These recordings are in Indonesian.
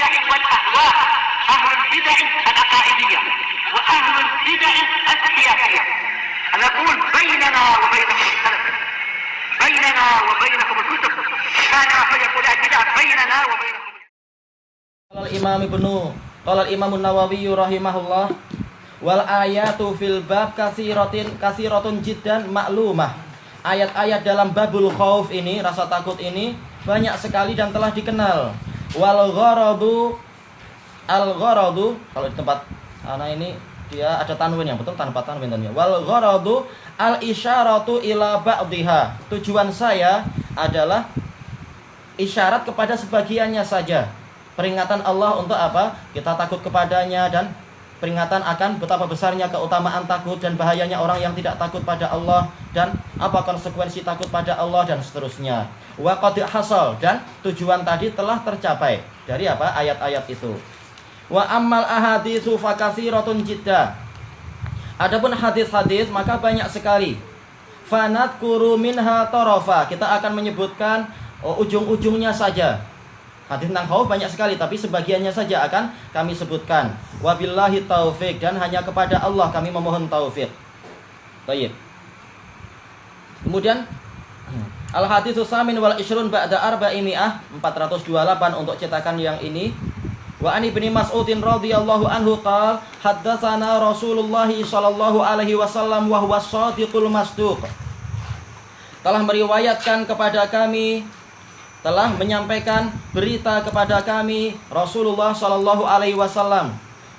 البدع والأهواء، أهل البدع العقائدية وأهل البدع السياسية. نقول بيننا وبينكم السلف، بيننا وبينكم الكتب، كان فيقول البدع بيننا وبينكم. Qala al-Imam an-Nawawi rahimahullah wal ayatu fil bab kasiratun jiddan maklumah. Ayat-ayat dalam babul khauf ini, rasa takut ini banyak sekali dan telah dikenal. Wal gharadu al-gharadu, kalau di tempat anak ini dia ada tanwin yang betul tanpa tanwin tentunya. Wal gharadu al-isyaratu ila ba'dihha. Tujuan saya adalah isyarat kepada sebagiannya saja. Peringatan Allah untuk apa? Kita takut kepadanya, dan peringatan akan betapa besarnya keutamaan takut dan bahayanya orang yang tidak takut pada Allah, dan apa konsekuensi takut pada Allah, dan seterusnya. Wa qad hasal, dan tujuan tadi telah tercapai dari apa? Ayat-ayat itu. Wa ammal ahaditsu fakasiratun jidda. Adapun hadis-hadis maka banyak sekali. Fanadkuru minha tarafa. Kita akan menyebutkan ujung-ujungnya saja. Hadis tentang khauf banyak sekali, tapi sebagiannya saja akan kami sebutkan. Wabillahi taufik, dan hanya kepada Allah kami memohon taufik. Baik. Kemudian al-haditsus samin wal ishrun ba'da arba'imi'ah, 428 untuk cetakan yang ini. Wa an Ibnu Mas'udin radhiyallahu anhu qala haddatsana Rasulullah sallallahu alaihi wasallam wa huwa shadiqul masduq. Telah meriwayatkan kepada kami, telah menyampaikan berita kepada kami Rasulullah sallallahu alaihi wasallam,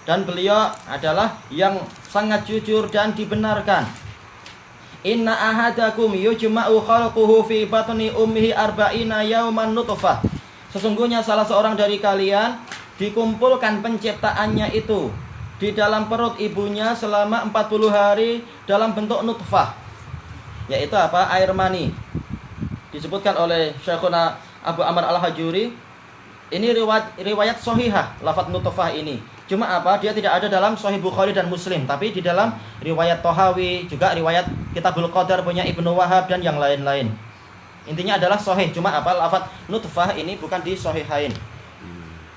dan beliau adalah yang sangat jujur dan dibenarkan. Inna ahadakum yujma'u khalquhu fi batni ummihi arba'ina yawman nutfah. Sesungguhnya salah seorang dari kalian dikumpulkan penciptaannya itu di dalam perut ibunya selama 40 hari dalam bentuk nutfah, yaitu apa? Air mani. Disebutkan oleh Syekhuna Abu Amr al-Hajuri, ini riwayat sahihah lafaz nutfah ini. Cuma apa? Dia tidak ada dalam Sahih Bukhari dan Muslim, tapi di dalam riwayat Tohawi, juga riwayat Kitabul Qadar punya Ibnu Wahab dan yang lain-lain. Intinya adalah sahih, cuma apa? Lafaz nutfah ini bukan di sahihain,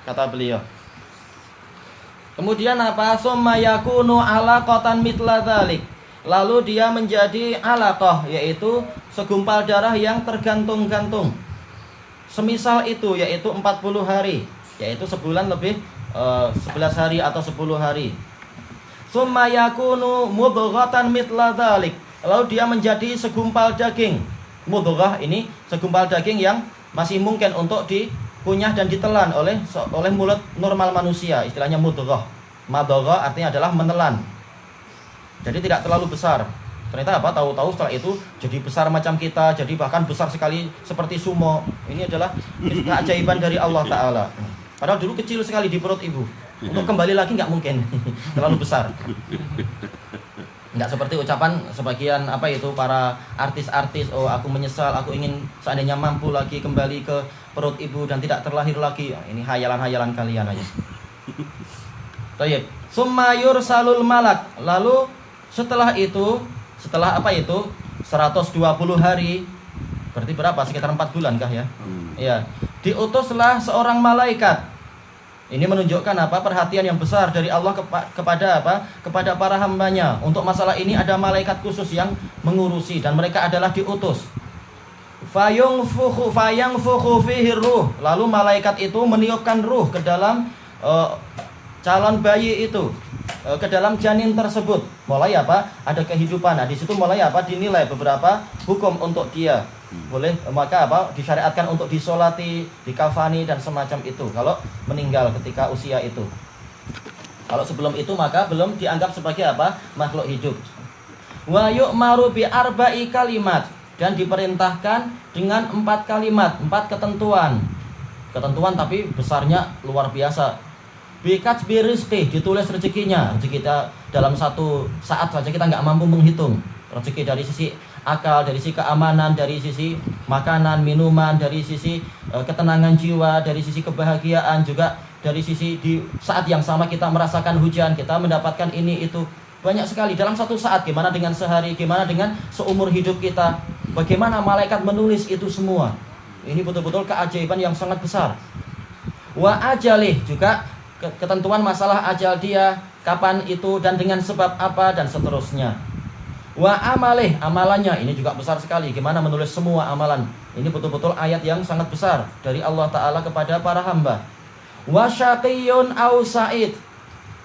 kata beliau. Kemudian apa? Summa yakunu alaqatan mithla dzalik. Lalu dia menjadi alaqah, yaitu segumpal darah yang tergantung-gantung. Semisal itu, yaitu 40 hari, yaitu sebulan lebih 11 hari atau 10 hari. Summa yakunu mudghatan mithla dzalik. Lalu dia menjadi segumpal daging. Mudghah ini segumpal daging yang masih mungkin untuk dikunyah dan ditelan oleh mulut normal manusia. Istilahnya mudghah. Madghah artinya adalah menelan. Jadi tidak terlalu besar. Ternyata apa? Tahu-tahu setelah itu jadi besar macam kita, jadi bahkan besar sekali seperti sumo. Ini adalah keajaiban dari Allah Ta'ala. Padahal dulu kecil sekali di perut ibu. Untuk kembali lagi nggak mungkin, terlalu besar. Nggak seperti ucapan sebagian apa itu para artis-artis, oh aku menyesal, aku ingin seandainya mampu lagi kembali ke perut ibu dan tidak terlahir lagi. Ini hayalan-hayalan kalian aja. Baik. Summa yursalul malak. Lalu setelah itu, setelah apa itu? 120 hari. Berarti berapa? Sekitar 4 bulan kah ya? Ya. Diutuslah seorang malaikat. Ini menunjukkan apa? Perhatian yang besar dari Allah kepada apa? Kepada para hambanya. Untuk masalah ini ada malaikat khusus yang mengurusi, dan mereka adalah diutus. Fayangfukhu fihi ruh. Lalu malaikat itu meniupkan ruh ke dalam calon bayi itu, ke dalam janin tersebut. Mulai apa? Ada kehidupan. Nah, di situ mulai apa? Dinilai beberapa hukum untuk dia. Boleh, maka apa? Disyariatkan untuk disolati, dikafani dan semacam itu kalau meninggal ketika usia itu. Kalau sebelum itu maka belum dianggap sebagai apa? Makhluk hidup. Wa yu'maru bi arba'i kalimat, dan diperintahkan dengan 4 kalimat, 4 ketentuan. Ketentuan tapi besarnya luar biasa. Bikat birizqi, ditulis rezekinya. Rezeki kita dalam satu saat saja kita nggak mampu menghitung. Rezeki dari sisi akal, dari sisi keamanan, dari sisi makanan, minuman, dari sisi ketenangan jiwa, dari sisi kebahagiaan, juga dari sisi di saat yang sama kita merasakan hujan, kita mendapatkan ini itu. Banyak sekali dalam satu saat. Gimana dengan sehari, gimana dengan seumur hidup kita, bagaimana malaikat menulis itu semua. Ini betul-betul keajaiban yang sangat besar. Wa ajalih, juga ketentuan masalah ajal dia, kapan itu dan dengan sebab apa dan seterusnya. Wa amalih, amalannya, ini juga besar sekali. Gimana menulis semua amalan? Ini betul-betul ayat yang sangat besar dari Allah Ta'ala kepada para hamba. Wa syaqiyun au sa'id,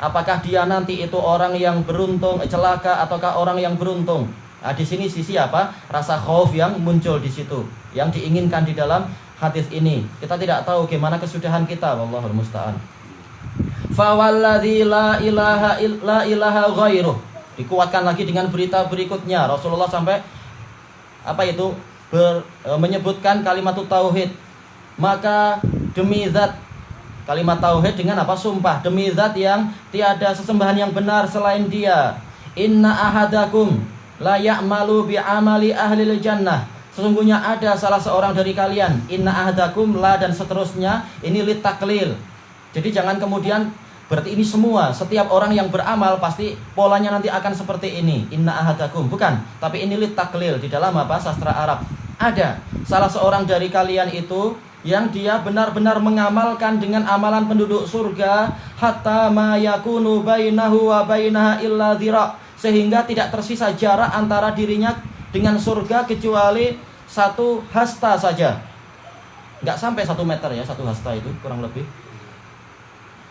apakah dia nanti itu orang yang beruntung, celaka, ataukah orang yang beruntung? Nah, di sini sisi apa? Rasa khauf yang muncul di situ, yang diinginkan di dalam hadis ini. Kita tidak tahu gimana kesudahan kita, wallahul musta'an. Fa walladzi la ilaha ghairuh. Dikuatkan lagi dengan berita berikutnya. Rasulullah sampai menyebutkan kalimat tauhid. Maka demi zat, kalimat tauhid dengan apa? Sumpah, demi zat yang tiada sesembahan yang benar selain Dia. Inna ahadakum la ya'malu bi amali ahlil jannah. Sesungguhnya ada salah seorang dari kalian. Inna ahadakum la dan seterusnya. Ini litaklil. Jadi jangan kemudian berarti ini semua, setiap orang yang beramal pasti polanya nanti akan seperti ini. Inna ahadakum, bukan, tapi ini litaklil. Di dalam apa? Sastra Arab. Ada salah seorang dari kalian itu yang dia benar-benar mengamalkan dengan amalan penduduk surga, hatta ma yakunu bainahu wa bainaha illa dhira', sehingga tidak tersisa jarak antara dirinya dengan surga kecuali 1 hasta saja. Enggak sampai 1 meter ya, 1 hasta itu kurang lebih.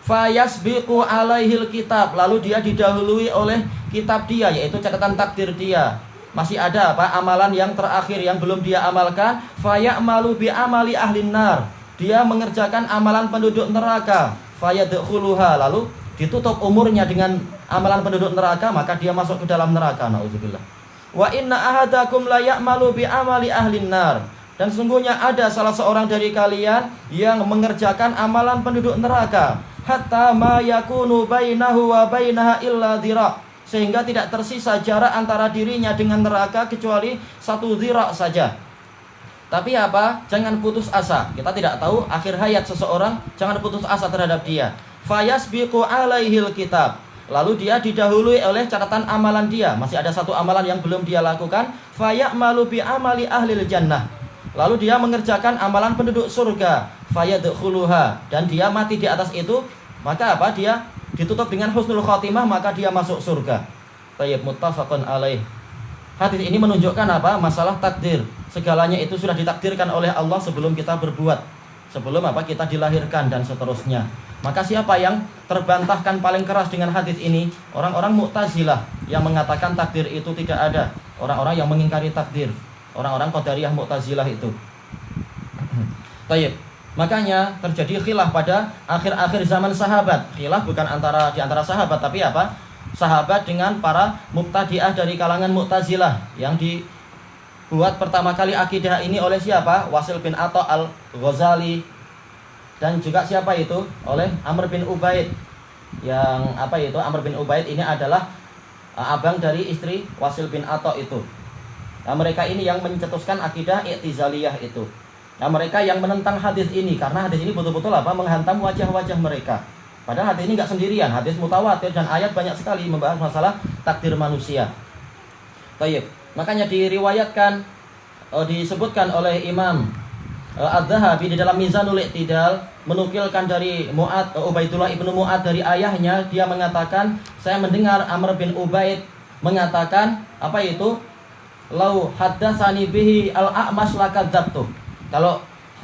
Fayasbiqu alaihil kitab, lalu dia didahului oleh kitab dia, yaitu catatan takdir dia. Masih ada apa? Amalan yang terakhir yang belum dia amalkan. Fayamalu bi amali ahlin nar, dia mengerjakan amalan penduduk neraka. Fayadkhuluha, lalu ditutup umurnya dengan amalan penduduk neraka, maka dia masuk ke dalam neraka. Nauzubillah. Wa inna ahadakum la ya'malu bi amali ahlin nar, dan sesungguhnya ada salah seorang dari kalian yang mengerjakan amalan penduduk neraka. Hatta ma yakunu bainahu wa bainaha illa dhira', sehingga tidak tersisa jarak antara dirinya dengan neraka kecuali 1 dhira' saja. Tapi apa? Jangan putus asa. Kita tidak tahu akhir hayat seseorang, jangan putus asa terhadap dia. Fayasbiqu alaihil kitab, lalu dia didahului oleh catatan amalan dia. Masih ada 1 amalan yang belum dia lakukan. Fayamalu bi amali ahlil jannah, lalu dia mengerjakan amalan penduduk surga. Fayadkhuluha, dan dia mati di atas itu, maka apa? Dia ditutup dengan husnul khotimah, maka dia masuk surga. Tayyib, muttafaqun alaih. Hadis ini menunjukkan apa? Masalah takdir. Segalanya itu sudah ditakdirkan oleh Allah sebelum kita berbuat, sebelum apa? Kita dilahirkan dan seterusnya. Maka siapa yang terbantahkan paling keras dengan hadis ini? Orang-orang Mu'tazilah yang mengatakan takdir itu tidak ada. Orang-orang yang mengingkari takdir. Orang-orang Qadariyah Mu'tazilah itu. Tayyib. Makanya terjadi khilaf pada akhir-akhir zaman sahabat. Khilaf bukan di antara sahabat, tapi apa? Sahabat dengan para mubtadi'ah dari kalangan Mu'tazilah, yang dibuat pertama kali akidah ini oleh siapa? Wasil bin Atha al-Ghazali, dan juga siapa itu? Oleh Amr bin Ubaid. Yang apa itu? Amr bin Ubaid ini adalah abang dari istri Wasil bin Atha itu. Nah, mereka ini yang mencetuskan akidah I'tizaliyah itu. Nah, mereka yang menentang hadis ini, karena hadis ini betul-betul apa? Menghantam wajah-wajah mereka. Padahal hadis ini nggak sendirian, hadis mutawatir dan ayat banyak sekali membahas masalah takdir manusia. Baik, makanya diriwayatkan, disebutkan oleh Imam Az-Zahabi di dalam Mizanul I'tidal, menukilkan dari Ubaidullah ibnu Mu'ad dari ayahnya, dia mengatakan, saya mendengar Amr bin Ubaid mengatakan apa itu? Lau haddatsani bihi al-A'mash lakadzabtu. Kalau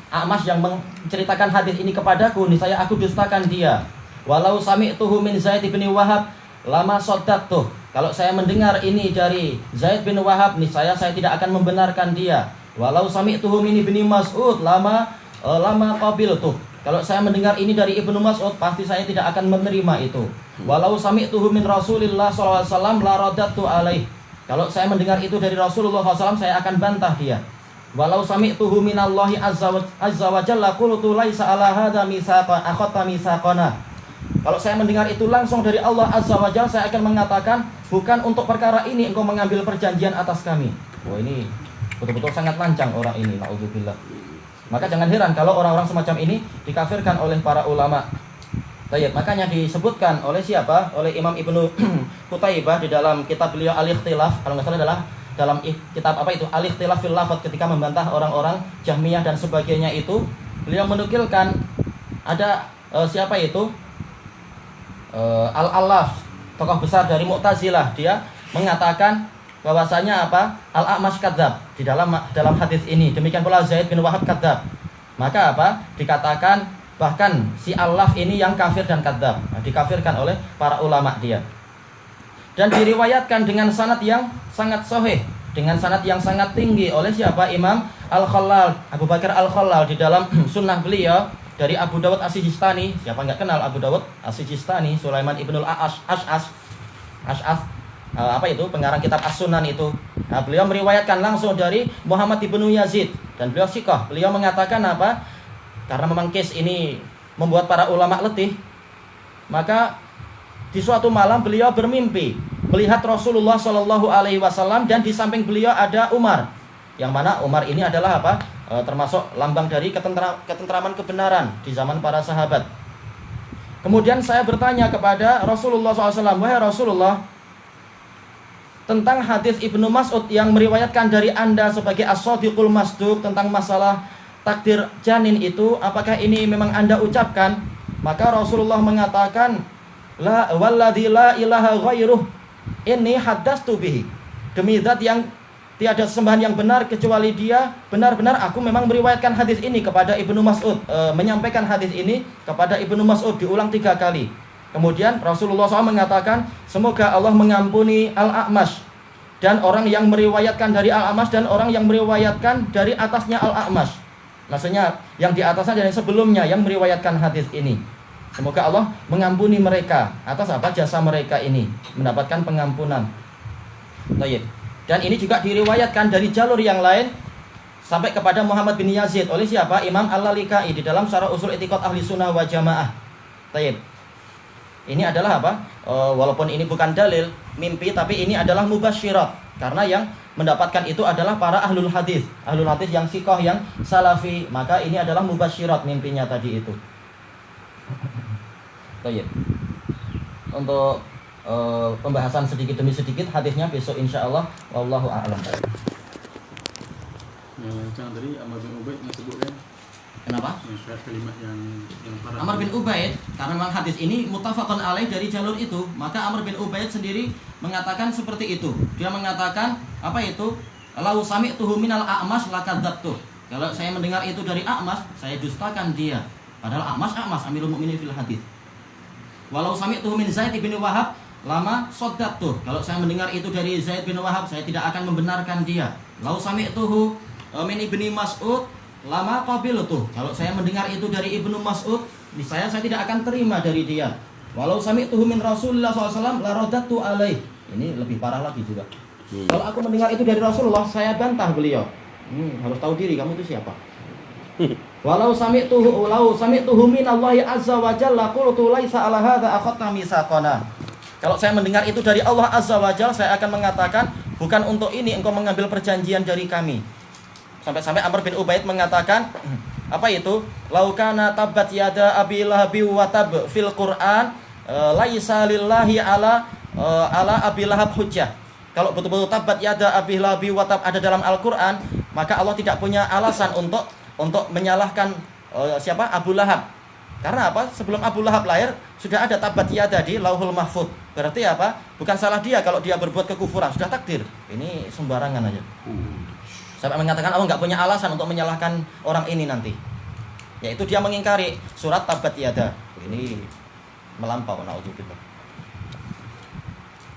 A'mash yang menceritakan hadis ini kepadaku, niscaya aku dustakan dia. Walau sami'tuhu min Zaid bin Wahab lama shaddaqtuh. Kalau saya mendengar ini dari Zaid bin Wahab, niscaya saya tidak akan membenarkan dia. Walau sami'tuhu min Ibnu Mas'ud lama qabiltuh. Kalau saya mendengar ini dari Ibnu Mas'ud, pasti saya tidak akan menerima itu. Walau sami'tuhu min Rasulillah sallallahu alaihi wasallam la radattu alaih. Kalau saya mendengar itu dari Rasulullah SAW, saya akan bantah dia. Walau sami'tuhu minallahi azza wa jalla qultu laisa ala hadza mitsaqan akhata mitsaqana. Kalau saya mendengar itu langsung dari Allah azza wa jalla, saya akan mengatakan, bukan untuk perkara ini engkau mengambil perjanjian atas kami. Wah, ini betul-betul sangat lancang orang ini, naudzubillah. Maka jangan heran kalau orang-orang semacam ini dikafirkan oleh para ulama. Baik, makanya disebutkan oleh siapa? Oleh Imam Ibnu Qutaibah di dalam kitab beliau Al-Ikhtilaf, kalau nggak salah adalah dalam kitab apa itu? Al-Ikhtilaf fil Lafadz, ketika membantah orang-orang Jahmiyah dan sebagainya itu, beliau menukilkan ada siapa itu? Al-Allaf, tokoh besar dari Mu'tazilah, dia mengatakan bahwasanya apa? Al-A'mash kadzab di dalam hadis ini. Demikian pula Zaid bin Wahab kadzab. Maka apa? Dikatakan bahkan si Allaf ini yang kafir dan kadzab. Nah, dikafirkan oleh para ulama dia. Dan diriwayatkan dengan sanad yang sangat sahih, dengan sanad yang sangat tinggi oleh siapa? Imam Al-Khallal, Abu Bakar Al-Khallal di dalam sunnah beliau dari Abu Dawud As-Sijistani. Siapa nggak kenal Abu Dawud As-Sijistani? Sulaiman ibnul Ash'as, apa itu? Pengarang kitab As-Sunan itu. Nah, beliau meriwayatkan langsung dari Muhammad ibnu Yazid dan beliau siqah. Beliau mengatakan apa? Karena memang case ini membuat para ulama letih, maka di suatu malam beliau bermimpi melihat Rasulullah Shallallahu Alaihi Wasallam dan di samping beliau ada Umar, yang mana Umar ini adalah apa? Termasuk lambang dari ketentraman kebenaran di zaman para sahabat. Kemudian saya bertanya kepada Rasulullah SAW, wahai Rasulullah, tentang hadis Ibnu Mas'ud yang meriwayatkan dari Anda sebagai as-shadiqul masduq tentang masalah takdir janin itu, apakah ini memang Anda ucapkan? Maka Rasulullah mengatakan, la walladzi la ilaha ghairuh inni haddastu bihi, demi zat yang tiada sembahan yang benar kecuali dia, benar-benar aku memang meriwayatkan hadis ini kepada Ibnu Mas'ud, menyampaikan hadis ini kepada Ibnu Mas'ud diulang 3 kali. Kemudian Rasulullah SAW mengatakan, semoga Allah mengampuni Al-A'mash dan orang yang meriwayatkan dari Al-A'mash dan orang yang meriwayatkan dari atasnya Al-A'mash, maksudnya yang di atasnya dan yang sebelumnya yang meriwayatkan hadis ini. Semoga Allah mengampuni mereka atas apa? Jasa mereka ini, mendapatkan pengampunan. Baik. Dan ini juga diriwayatkan dari jalur yang lain sampai kepada Muhammad bin Yazid oleh siapa? Imam Al-Lalikai di dalam Syarah Ushul I'tiqad Ahli Sunnah wa Jamaah. Baik. Ini adalah apa? Walaupun ini bukan dalil mimpi, tapi ini adalah mubasyirat, karena yang mendapatkan itu adalah para ahlul hadis yang siqah, yang salafi. Maka ini adalah mubasyirat mimpinya tadi itu. Baik. Untuk pembahasan sedikit demi sedikit hadisnya besok insyaallah. Wallahu a'lam. Yang tadi Amr bin Ubaid yang sebutkan. Kenapa? Yang kalimat yang parah. Amr bin Ubaid, karena memang hadis ini muttafaqun alaih dari jalur itu, maka Amr bin Ubaid sendiri mengatakan seperti itu. Dia mengatakan apa itu? Lau sami'tuhu minal a'mash lakadzabtu. Kalau saya mendengar itu dari A'mash, saya dustakan dia. Padahal A'mash Amirul Mukminin fil hadis. Walau sami'tuhu min Zaid bin Wahab lama soddaqtuh. Kalau saya mendengar itu dari Zaid bin Wahab, saya tidak akan membenarkan dia. Lau sami'tuhu min Ibni Mas'ud lama qabiltuh. Kalau saya mendengar itu dari Ibnu Mas'ud, saya tidak akan terima dari dia. Walau sami'tuhu min Rasulullah SAW la raddatu alaih. Ini lebih parah lagi juga. Kalau aku mendengar itu dari Rasulullah, saya bantah beliau. Harus tahu diri kamu itu siapa. Walau sami'tuhu min Allah azza wa jalla qultu laisa ala hadza akhadna misaqana. Kalau saya mendengar itu dari Allah azza wa jalla, saya akan mengatakan, bukan untuk ini engkau mengambil perjanjian dari kami. Sampai-sampai Amr bin Ubaid mengatakan, apa itu? Laukana tabbat yada abi lahabi wa tab fil Qur'an laisa lillahi ala abi lahab hujjah. Kalau betul-betul tabbat yada abi lahabi wa tab ada dalam Al-Qur'an, maka Allah tidak punya alasan untuk menyalahkan siapa? Abu Lahab. Karena apa? Sebelum Abu Lahab lahir sudah ada tabat yada di Lauhul Mahfuz. Berarti apa? Bukan salah dia kalau dia berbuat kekufuran, sudah takdir. Ini sembarangan aja. Sampai mengatakan Allah nggak punya alasan untuk menyalahkan orang ini nanti. Yaitu dia mengingkari surat tabat yada. Ini melampau, naudzubillah.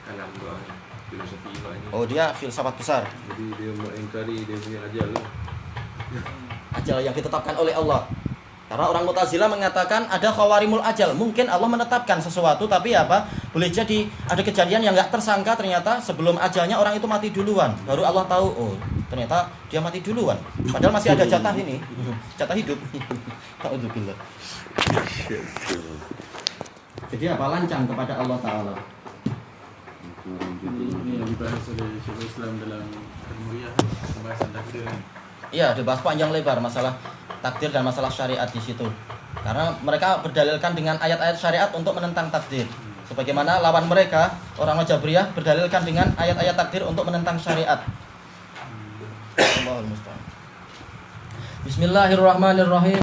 Kalam doanya, filosofi doanya. Oh, dia filsafat besar. Jadi dia mengingkari dia punya ajal lah. Ajal yang ditetapkan oleh Allah. Karena orang Mu'tazilah mengatakan ada khawarimul ajal. Mungkin Allah menetapkan sesuatu, tapi apa? Boleh jadi ada kejadian yang nggak tersangka, ternyata sebelum ajalnya orang itu mati duluan. Baru Allah tahu, oh ternyata dia mati duluan. Padahal masih ada jatah ini, jatah hidup. Alhamdulillah. Jadi apa? Lancang kepada Allah Ta'ala. Ini yang dibahas oleh Syekhul Islam dalam Al-Muriyah, pembahasan takdir. Iya, dibahas panjang lebar masalah takdir dan masalah syariat di situ. Karena mereka berdalilkan dengan ayat-ayat syariat untuk menentang takdir. Sebagaimana lawan mereka, orang Jabriyah berdalilkan dengan ayat-ayat takdir untuk menentang syariat. Allahul musta'an. Bismillahirrahmanirrahim.